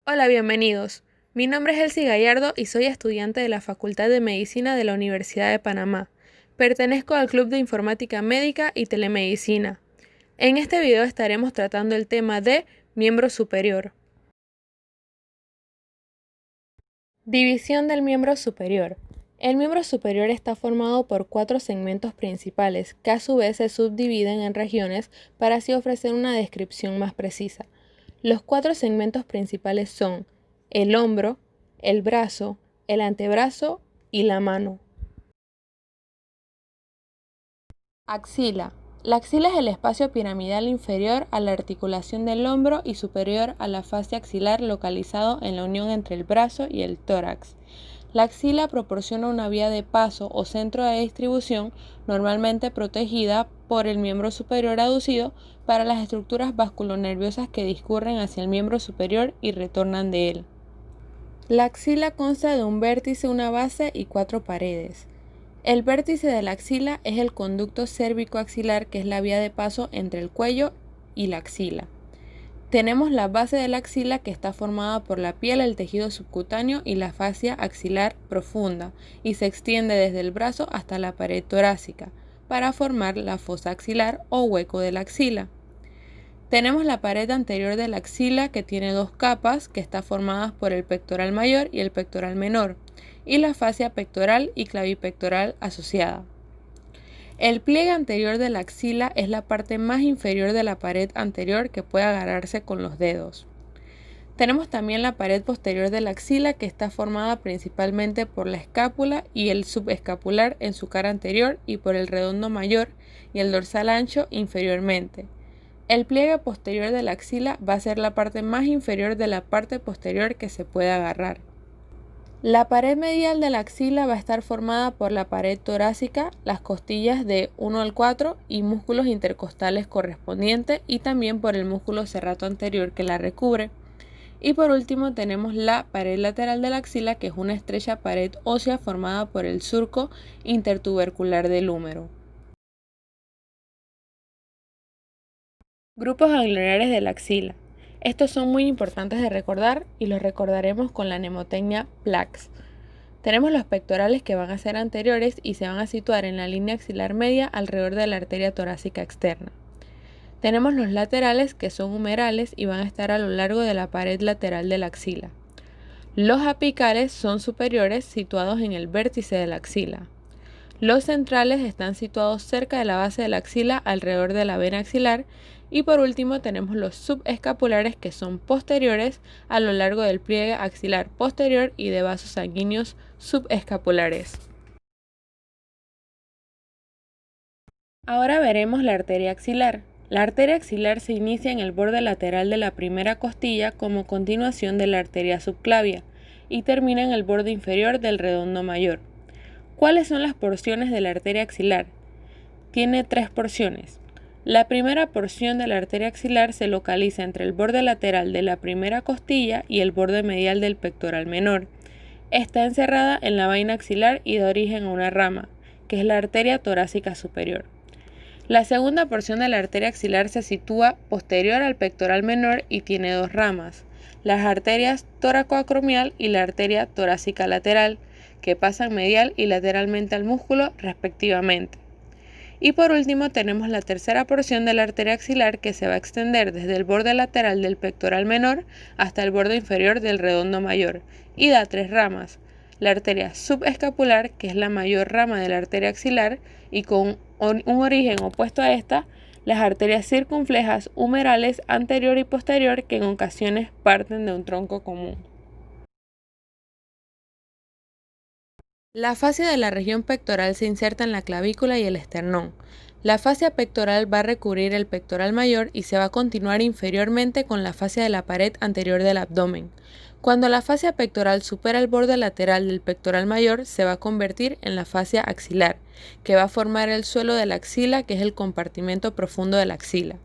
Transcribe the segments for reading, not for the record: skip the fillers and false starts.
Hola, bienvenidos. Mi nombre es Elsie Gallardo y soy estudiante de la Facultad de Medicina de la Universidad de Panamá. Pertenezco al Club de Informática Médica y Telemedicina. En este video estaremos tratando el tema de miembro superior. División del miembro superior. El miembro superior está formado por 4 segmentos principales que a su vez se subdividen en regiones para así ofrecer una descripción más precisa. Los 4 segmentos principales son el hombro, el brazo, el antebrazo y la mano. Axila. La axila es el espacio piramidal inferior a la articulación del hombro y superior a la fascia axilar localizado en la unión entre el brazo y el tórax. La axila proporciona una vía de paso o centro de distribución normalmente protegida por el miembro superior aducido para las estructuras vasculonerviosas que discurren hacia el miembro superior y retornan de él. La axila consta de un vértice, una base y 4 paredes. El vértice de la axila es el conducto cérvico-axilar, que es la vía de paso entre el cuello y la axila. Tenemos la base de la axila, que está formada por la piel, el tejido subcutáneo y la fascia axilar profunda, y se extiende desde el brazo hasta la pared torácica, para formar la fosa axilar o hueco de la axila. Tenemos la pared anterior de la axila, que tiene 2 capas, que está formadas por el pectoral mayor y el pectoral menor, y la fascia pectoral y clavipectoral asociada. El pliegue anterior de la axila es la parte más inferior de la pared anterior que puede agarrarse con los dedos. Tenemos también la pared posterior de la axila, que está formada principalmente por la escápula y el subescapular en su cara anterior y por el redondo mayor y el dorsal ancho inferiormente. El pliegue posterior de la axila va a ser la parte más inferior de la parte posterior que se puede agarrar. La pared medial de la axila va a estar formada por la pared torácica, las costillas de 1 al 4 y músculos intercostales correspondientes, y también por el músculo serrato anterior que la recubre. Y por último tenemos la pared lateral de la axila, que es una estrecha pared ósea formada por el surco intertubercular del húmero. Grupos ganglionares de la axila. Estos son muy importantes de recordar y los recordaremos con la mnemotecnia PLAX. Tenemos los pectorales, que van a ser anteriores y se van a situar en la línea axilar media alrededor de la arteria torácica externa. Tenemos los laterales, que son humerales y van a estar a lo largo de la pared lateral de la axila. Los apicales son superiores, situados en el vértice de la axila. Los centrales están situados cerca de la base de la axila, alrededor de la vena axilar. Y por último tenemos los subescapulares, que son posteriores a lo largo del pliegue axilar posterior y de vasos sanguíneos subescapulares. Ahora veremos la arteria axilar. La arteria axilar se inicia en el borde lateral de la primera costilla como continuación de la arteria subclavia y termina en el borde inferior del redondo mayor. ¿Cuáles son las porciones de la arteria axilar? Tiene 3 porciones. La primera porción de la arteria axilar se localiza entre el borde lateral de la primera costilla y el borde medial del pectoral menor. Está encerrada en la vaina axilar y da origen a una rama, que es la arteria torácica superior. La segunda porción de la arteria axilar se sitúa posterior al pectoral menor y tiene 2 ramas, las arterias toracoacromial y la arteria torácica lateral, que pasan medial y lateralmente al músculo respectivamente. Y por último tenemos la tercera porción de la arteria axilar, que se va a extender desde el borde lateral del pectoral menor hasta el borde inferior del redondo mayor y da 3 ramas. La arteria subescapular, que es la mayor rama de la arteria axilar y con un origen opuesto a esta, las arterias circunflejas humerales anterior y posterior, que en ocasiones parten de un tronco común. La fascia de la región pectoral se inserta en la clavícula y el esternón. La fascia pectoral va a recubrir el pectoral mayor y se va a continuar inferiormente con la fascia de la pared anterior del abdomen. Cuando la fascia pectoral supera el borde lateral del pectoral mayor, se va a convertir en la fascia axilar, que va a formar el suelo de la axila, que es el compartimento profundo de la axila.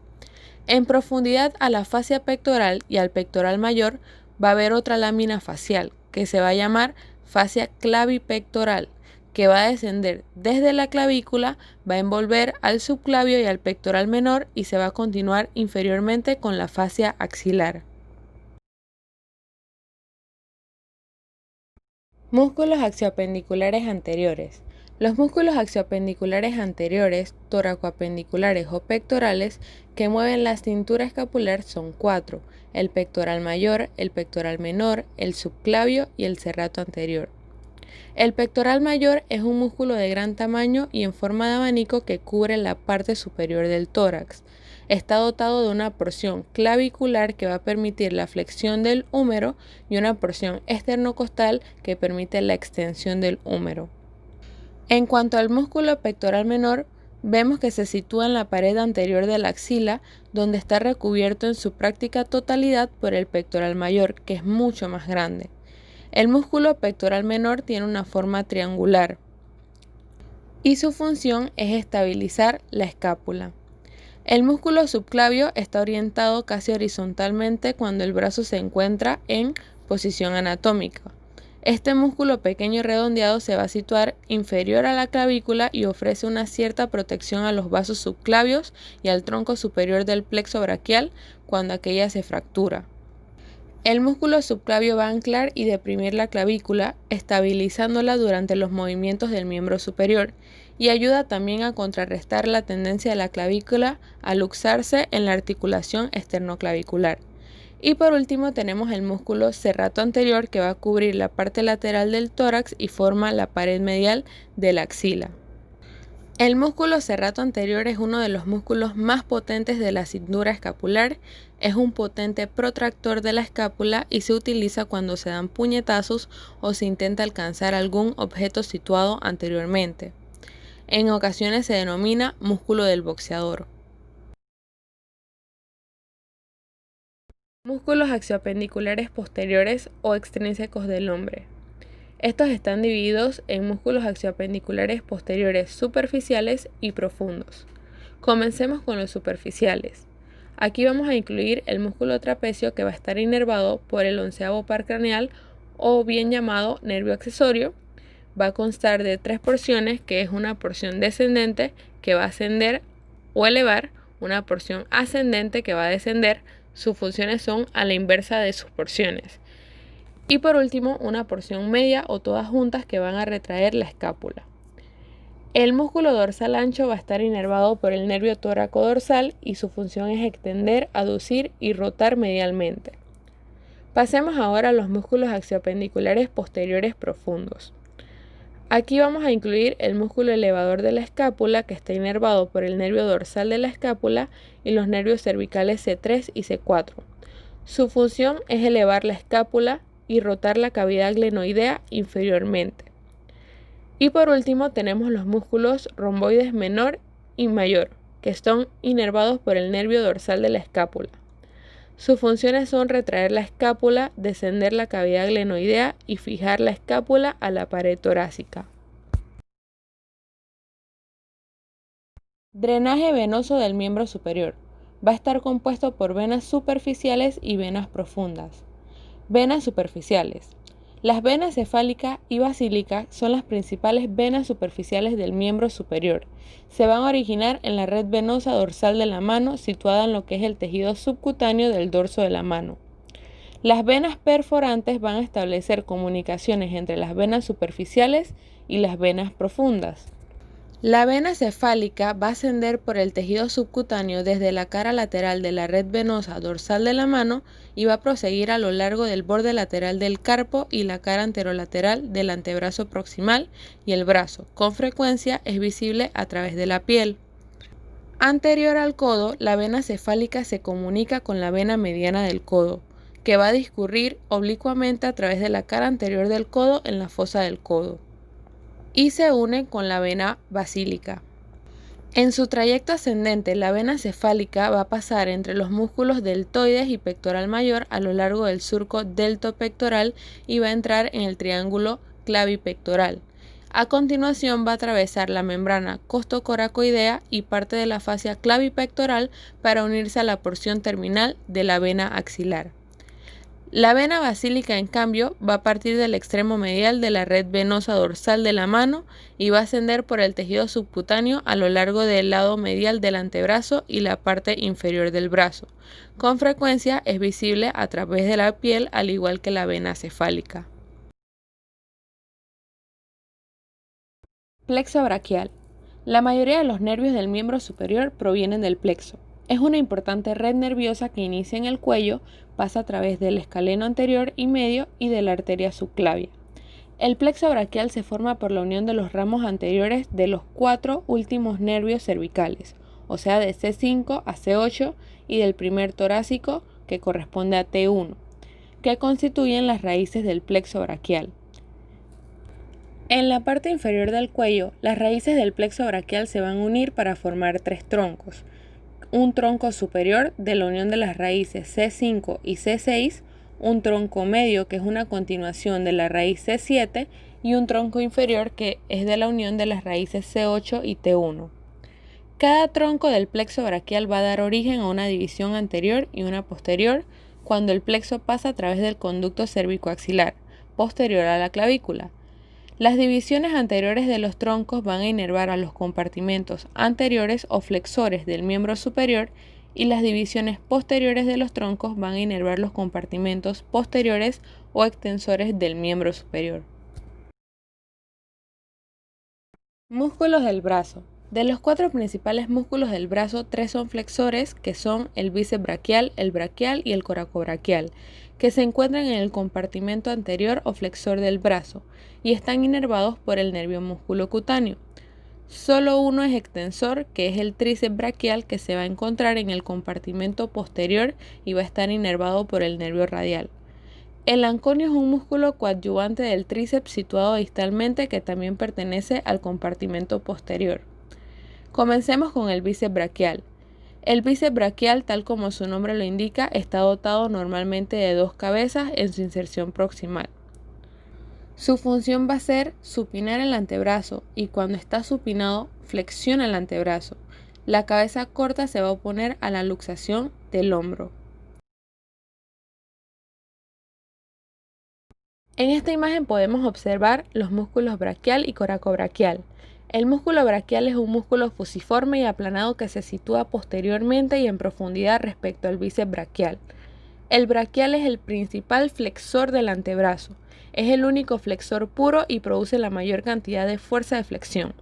En profundidad a la fascia pectoral y al pectoral mayor va a haber otra lámina facial, que se va a llamar fascia clavipectoral, que va a descender desde la clavícula, va a envolver al subclavio y al pectoral menor y se va a continuar inferiormente con la fascia axilar. Músculos axiopendiculares anteriores. Los músculos axiopendiculares anteriores, toracoapendiculares o pectorales que mueven la cintura escapular son 4: el pectoral mayor, el pectoral menor, el subclavio y el serrato anterior. El pectoral mayor es un músculo de gran tamaño y en forma de abanico que cubre la parte superior del tórax. Está dotado de una porción clavicular que va a permitir la flexión del húmero y una porción esternocostal que permite la extensión del húmero. En cuanto al músculo pectoral menor, vemos que se sitúa en la pared anterior de la axila, donde está recubierto en su práctica totalidad por el pectoral mayor, que es mucho más grande. El músculo pectoral menor tiene una forma triangular y su función es estabilizar la escápula. El músculo subclavio está orientado casi horizontalmente cuando el brazo se encuentra en posición anatómica. Este músculo pequeño y redondeado se va a situar inferior a la clavícula y ofrece una cierta protección a los vasos subclavios y al tronco superior del plexo braquial cuando aquella se fractura. El músculo subclavio va a anclar y deprimir la clavícula, estabilizándola durante los movimientos del miembro superior, y ayuda también a contrarrestar la tendencia de la clavícula a luxarse en la articulación esternoclavicular. Y por último tenemos el músculo serrato anterior, que va a cubrir la parte lateral del tórax y forma la pared medial de la axila. El músculo serrato anterior es uno de los músculos más potentes de la cintura escapular, es un potente protractor de la escápula y se utiliza cuando se dan puñetazos o se intenta alcanzar algún objeto situado anteriormente. En ocasiones se denomina músculo del boxeador. Músculos axiopendiculares posteriores o extrínsecos del hombre. Estos están divididos en músculos axiopendiculares posteriores superficiales y profundos. Comencemos con los superficiales. Aquí vamos a incluir el músculo trapecio, que va a estar inervado por el 11º par craneal o bien llamado nervio accesorio. Va a constar de 3 porciones, que es una porción descendente que va a ascender o elevar, una porción ascendente que va a descender. Sus funciones son a la inversa de sus porciones. Y por último, una porción media o todas juntas que van a retraer la escápula. El músculo dorsal ancho va a estar inervado por el nervio tóraco-dorsal y su función es extender, aducir y rotar medialmente. Pasemos ahora a los músculos axiopendiculares posteriores profundos. Aquí vamos a incluir el músculo elevador de la escápula, que está inervado por el nervio dorsal de la escápula y los nervios cervicales C3 y C4. Su función es elevar la escápula y rotar la cavidad glenoidea inferiormente. Y por último tenemos los músculos romboides menor y mayor, que son inervados por el nervio dorsal de la escápula. Sus funciones son retraer la escápula, descender la cavidad glenoidea y fijar la escápula a la pared torácica. Drenaje venoso del miembro superior. Va a estar compuesto por venas superficiales y venas profundas. Venas superficiales. Las venas cefálica y basílica son las principales venas superficiales del miembro superior. Se van a originar en la red venosa dorsal de la mano, situada en lo que es el tejido subcutáneo del dorso de la mano. Las venas perforantes van a establecer comunicaciones entre las venas superficiales y las venas profundas. La vena cefálica va a ascender por el tejido subcutáneo desde la cara lateral de la red venosa dorsal de la mano y va a proseguir a lo largo del borde lateral del carpo y la cara anterolateral del antebrazo proximal y el brazo. Con frecuencia es visible a través de la piel. Anterior al codo, la vena cefálica se comunica con la vena mediana del codo, que va a discurrir oblicuamente a través de la cara anterior del codo en la fosa del codo, y se une con la vena basílica. En su trayecto ascendente, la vena cefálica va a pasar entre los músculos deltoides y pectoral mayor a lo largo del surco deltopectoral y va a entrar en el triángulo clavipectoral. A continuación va a atravesar la membrana costocoracoidea y parte de la fascia clavipectoral para unirse a la porción terminal de la vena axilar. La vena basílica, en cambio, va a partir del extremo medial de la red venosa dorsal de la mano y va a ascender por el tejido subcutáneo a lo largo del lado medial del antebrazo y la parte inferior del brazo. Con frecuencia es visible a través de la piel, al igual que la vena cefálica. Plexo braquial. La mayoría de los nervios del miembro superior provienen del plexo. Es una importante red nerviosa que inicia en el cuello, pasa a través del escaleno anterior y medio y de la arteria subclavia. El plexo braquial se forma por la unión de los ramos anteriores de los 4 últimos nervios cervicales, o sea de C5 a C8 y del primer torácico que corresponde a T1, que constituyen las raíces del plexo braquial. En la parte inferior del cuello, las raíces del plexo braquial se van a unir para formar 3 troncos. Un tronco superior de la unión de las raíces C5 y C6, un tronco medio que es una continuación de la raíz C7 y un tronco inferior que es de la unión de las raíces C8 y T1. Cada tronco del plexo braquial va a dar origen a una división anterior y una posterior cuando el plexo pasa a través del conducto cérvico-axilar, posterior a la clavícula. Las divisiones anteriores de los troncos van a inervar a los compartimentos anteriores o flexores del miembro superior y las divisiones posteriores de los troncos van a inervar los compartimentos posteriores o extensores del miembro superior. Músculos del brazo. De los 4 principales músculos del brazo, 3 son flexores, que son el bíceps braquial, el braquial y el coracobraquial, que se encuentran en el compartimento anterior o flexor del brazo y están inervados por el nervio músculo cutáneo. Solo uno es extensor, que es el tríceps braquial, que se va a encontrar en el compartimento posterior y va a estar inervado por el nervio radial. El anconio es un músculo coadyuvante del tríceps situado distalmente que también pertenece al compartimento posterior. Comencemos con el bíceps braquial. El bíceps braquial, tal como su nombre lo indica, está dotado normalmente de 2 cabezas en su inserción proximal. Su función va a ser supinar el antebrazo y cuando está supinado, flexiona el antebrazo. La cabeza corta se va a oponer a la luxación del hombro. En esta imagen podemos observar los músculos braquial y coracobraquial. El músculo braquial es un músculo fusiforme y aplanado que se sitúa posteriormente y en profundidad respecto al bíceps braquial. El braquial es el principal flexor del antebrazo. Es el único flexor puro y produce la mayor cantidad de fuerza de flexión.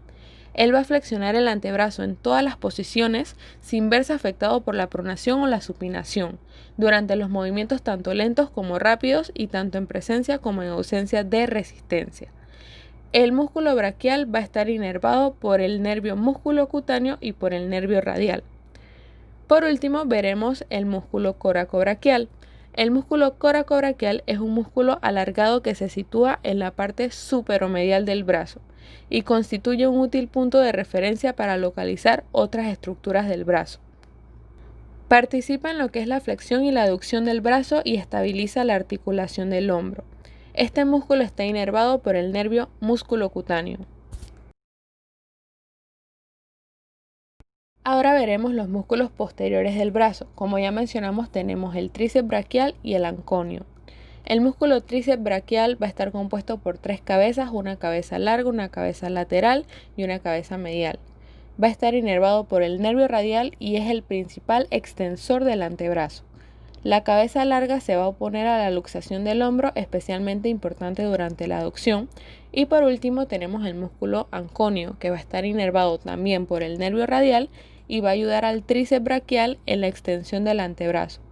Él va a flexionar el antebrazo en todas las posiciones sin verse afectado por la pronación o la supinación, durante los movimientos tanto lentos como rápidos y tanto en presencia como en ausencia de resistencia. El músculo braquial va a estar inervado por el nervio músculo cutáneo y por el nervio radial. Por último, veremos el músculo coracobraquial. El músculo coracobraquial es un músculo alargado que se sitúa en la parte superomedial del brazo y constituye un útil punto de referencia para localizar otras estructuras del brazo. Participa en lo que es la flexión y la aducción del brazo y estabiliza la articulación del hombro. Este músculo está inervado por el nervio músculo cutáneo. Ahora veremos los músculos posteriores del brazo. Como ya mencionamos, tenemos el tríceps braquial y el anconio. El músculo tríceps braquial va a estar compuesto por 3 cabezas, una cabeza larga, una cabeza lateral y una cabeza medial. Va a estar inervado por el nervio radial y es el principal extensor del antebrazo. La cabeza larga se va a oponer a la luxación del hombro, especialmente importante durante la aducción. Y por último tenemos el músculo anconio, que va a estar inervado también por el nervio radial y va a ayudar al tríceps braquial en la extensión del antebrazo.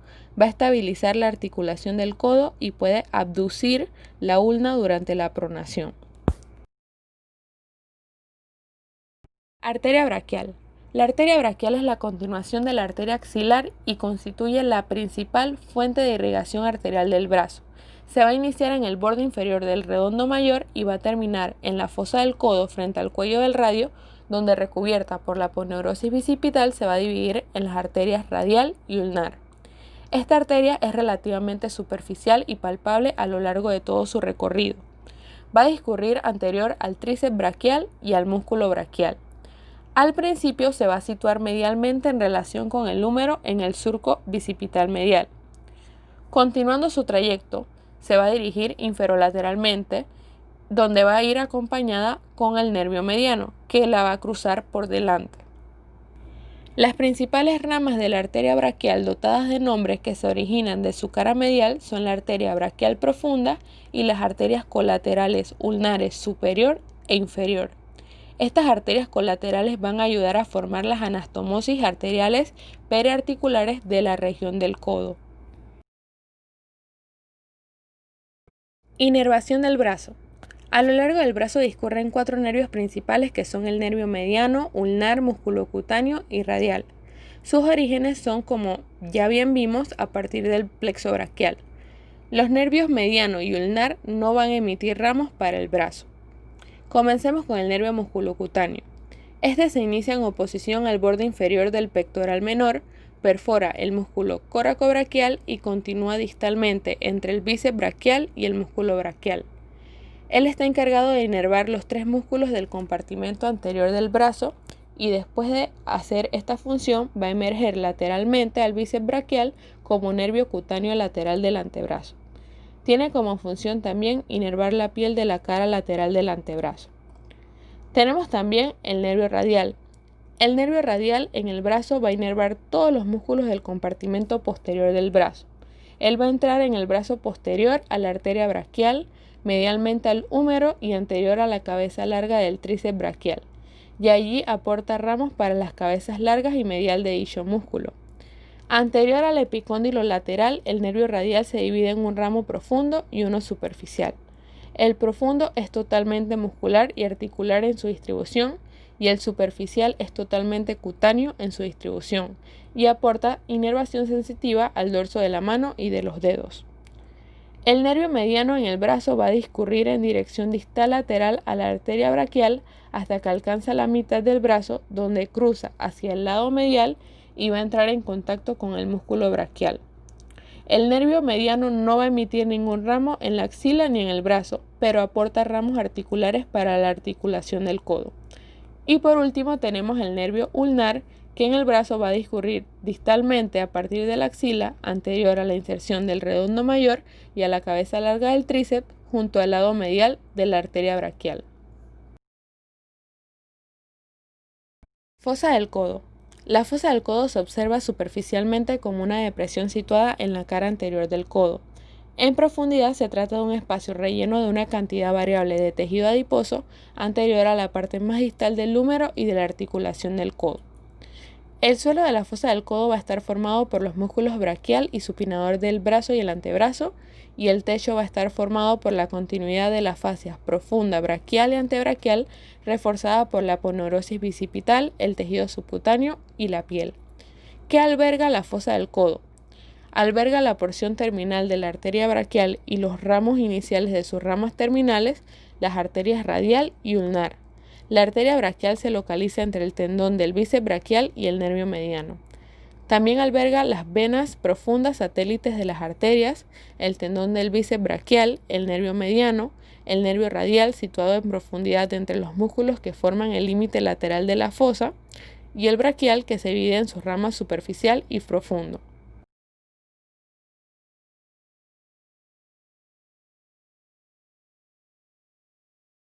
Va a estabilizar la articulación del codo y puede abducir la ulna durante la pronación. Arteria braquial. La arteria braquial es la continuación de la arteria axilar y constituye la principal fuente de irrigación arterial del brazo. Se va a iniciar en el borde inferior del redondo mayor y va a terminar en la fosa del codo frente al cuello del radio, donde recubierta por la aponeurosis bicipital se va a dividir en las arterias radial y ulnar. Esta arteria es relativamente superficial y palpable a lo largo de todo su recorrido. Va a discurrir anterior al tríceps braquial y al músculo braquial. Al principio se va a situar medialmente en relación con el húmero en el surco bicipital medial. Continuando su trayecto, se va a dirigir inferolateralmente, donde va a ir acompañada con el nervio mediano, que la va a cruzar por delante. Las principales ramas de la arteria braquial dotadas de nombres que se originan de su cara medial son la arteria braquial profunda y las arterias colaterales ulnares superior e inferior. Estas arterias colaterales van a ayudar a formar las anastomosis arteriales periarticulares de la región del codo. Inervación del brazo. A lo largo del brazo discurren 4 nervios principales que son el nervio mediano, ulnar, musculocutáneo y radial. Sus orígenes son, como ya bien vimos, a partir del plexo braquial. Los nervios mediano y ulnar no van a emitir ramos para el brazo. Comencemos con el nervio musculocutáneo. Este se inicia en oposición al borde inferior del pectoral menor, perfora el músculo coracobraquial y continúa distalmente entre el bíceps braquial y el músculo braquial. Él está encargado de inervar los 3 músculos del compartimento anterior del brazo y después de hacer esta función va a emerger lateralmente al bíceps braquial como nervio cutáneo lateral del antebrazo. Tiene como función también inervar la piel de la cara lateral del antebrazo. Tenemos también el nervio radial. El nervio radial en el brazo va a inervar todos los músculos del compartimento posterior del brazo. Él va a entrar en el brazo posterior a la arteria braquial, medialmente al húmero y anterior a la cabeza larga del tríceps braquial, y allí aporta ramos para las cabezas largas y medial de dicho músculo. Anterior al epicóndilo lateral, el nervio radial se divide en un ramo profundo y uno superficial. El profundo es totalmente muscular y articular en su distribución, y el superficial es totalmente cutáneo en su distribución, y aporta inervación sensitiva al dorso de la mano y de los dedos. El nervio mediano en el brazo va a discurrir en dirección distal lateral a la arteria braquial hasta que alcanza la mitad del brazo, donde cruza hacia el lado medial y va a entrar en contacto con el músculo braquial. El nervio mediano no va a emitir ningún ramo en la axila ni en el brazo, pero aporta ramos articulares para la articulación del codo. Y por último tenemos el nervio ulnar, que en el brazo va a discurrir distalmente a partir de la axila, anterior a la inserción del redondo mayor y a la cabeza larga del tríceps, junto al lado medial de la arteria braquial. Fosa del codo. La fosa del codo se observa superficialmente como una depresión situada en la cara anterior del codo. En profundidad se trata de un espacio relleno de una cantidad variable de tejido adiposo anterior a la parte más distal del húmero y de la articulación del codo. El suelo de la fosa del codo va a estar formado por los músculos braquial y supinador del brazo y el antebrazo, y el techo va a estar formado por la continuidad de las fascias profunda braquial y antebraquial, reforzada por la aponeurosis bicipital, el tejido subcutáneo y la piel. ¿Qué alberga la fosa del codo? Alberga la porción terminal de la arteria braquial y los ramos iniciales de sus ramas terminales, las arterias radial y ulnar. La arteria braquial se localiza entre el tendón del bíceps braquial y el nervio mediano. También alberga las venas profundas satélites de las arterias, el tendón del bíceps braquial, el nervio mediano, el nervio radial situado en profundidad entre los músculos que forman el límite lateral de la fosa, y el braquial que se divide en sus ramas superficial y profundo.